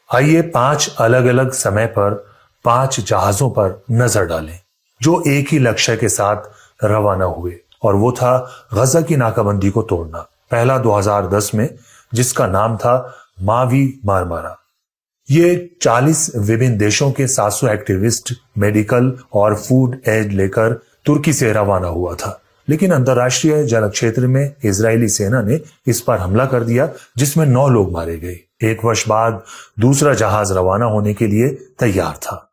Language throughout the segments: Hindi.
आइए 5 अलग अलग समय पर 5 जहाजों पर नजर डालें जो एक ही लक्ष्य के साथ रवाना हुए और वो था गजा की नाकाबंदी को तोड़ना। पहला 2010 में, जिसका नाम था मावी मारमारा। ये 40 विभिन्न देशों के 700 एक्टिविस्ट मेडिकल और फूड एड लेकर तुर्की से रवाना हुआ था, लेकिन अंतर्राष्ट्रीय जल क्षेत्र में इजरायली सेना ने इस पर हमला कर दिया, जिसमें 9 लोग मारे गए। 1 वर्ष बाद दूसरा जहाज रवाना होने के लिए तैयार था,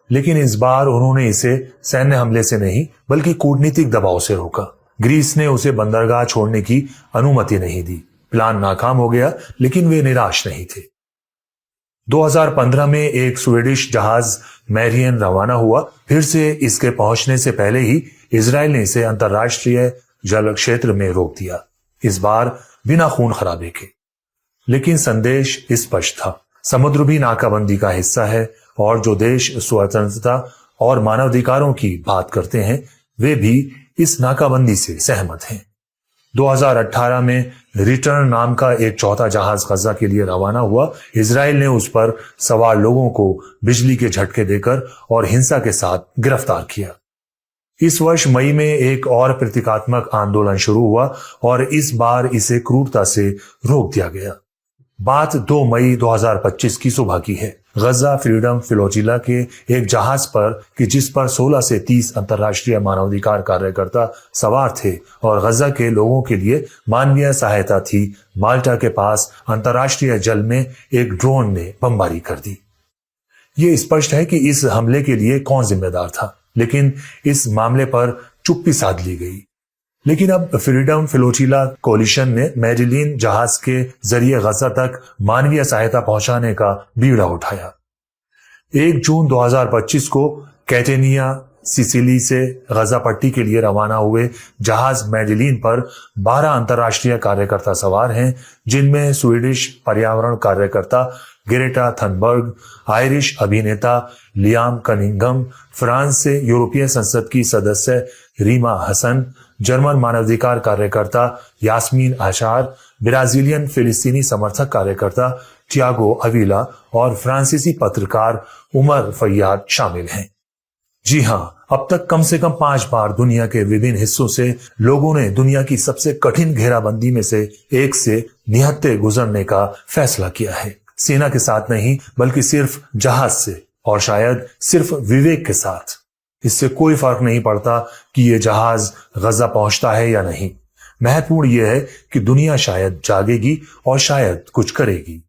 लेकिन इस बार उन्होंने इसे सैन्य हमले से नहीं बल्कि कूटनीतिक दबाव से रोका। ग्रीस ने उसे बंदरगाह छोड़ने की अनुमति नहीं दी। प्लान नाकाम हो गया, लेकिन वे निराश नहीं थे। 2015 में एक स्वीडिश जहाज मैरियन रवाना हुआ। फिर से इसके पहुंचने से पहले ही इजराइल ने इसे अंतर्राष्ट्रीय जल क्षेत्र में रोक दिया, इस बार बिना खून खराबे के। लेकिन संदेश स्पष्ट था, समुद्र भी नाकाबंदी का हिस्सा है और जो देश स्वतंत्रता और मानवाधिकारों की बात करते हैं वे भी इस नाकाबंदी से सहमत हैं। 2018 में रिटर्न नाम का एक चौथा जहाज गजा के लिए रवाना हुआ। इजराइल ने उस पर सवार लोगों को बिजली के झटके देकर और हिंसा के साथ गिरफ्तार किया। इस वर्ष मई में एक और प्रतीकात्मक आंदोलन शुरू हुआ और इस बार इसे क्रूरता से रोक दिया गया। बात 2 मई 2025 की सुबह की है। गजा फ्रीडम फ्लोटिला के एक जहाज पर कि जिस पर 16 से 30 अंतर्राष्ट्रीय मानवाधिकार कार्यकर्ता सवार थे और गजा के लोगों के लिए मानवीय सहायता थी, माल्टा के पास अंतर्राष्ट्रीय जल में एक ड्रोन ने बमबारी कर दी। ये स्पष्ट है कि इस हमले के लिए कौन जिम्मेदार था, लेकिन इस मामले पर चुप्पी साध ली गई। लेकिन अब फ्रीडम फ्लोटिला कोलिशन ने मेडिलिन जहाज के जरिए गजा तक मानवीय सहायता पहुंचाने का बीड़ा उठाया। 1 जून 2025 को कैटेनिया सिसिली से गजा पट्टी के लिए रवाना हुए जहाज मेडिलिन पर 12 अंतर्राष्ट्रीय कार्यकर्ता सवार हैं, जिनमें स्वीडिश पर्यावरण कार्यकर्ता ग्रेटा थनबर्ग, आयरिश अभिनेता लियाम कनिंघम, फ्रांस से यूरोपीय संसद की सदस्य रीमा हसन, जर्मन मानवाधिकार कार्यकर्ता यास्मीन आशार, ब्राजीलियन फिलिस्तीनी समर्थक कार्यकर्ता टियागो अविला और फ्रांसीसी पत्रकार उमर फैयाद शामिल हैं। जी हां, अब तक कम से कम 5 बार दुनिया के विभिन्न हिस्सों से लोगों ने दुनिया की सबसे कठिन घेराबंदी में से एक से निहत्थे गुजरने का फैसला किया है। सेना के साथ नहीं बल्कि सिर्फ जहाज से, और शायद सिर्फ विवेक के साथ। इससे कोई फर्क नहीं पड़ता कि ये जहाज गजा पहुंचता है या नहीं। महत्वपूर्ण यह है कि दुनिया शायद जागेगी और शायद कुछ करेगी।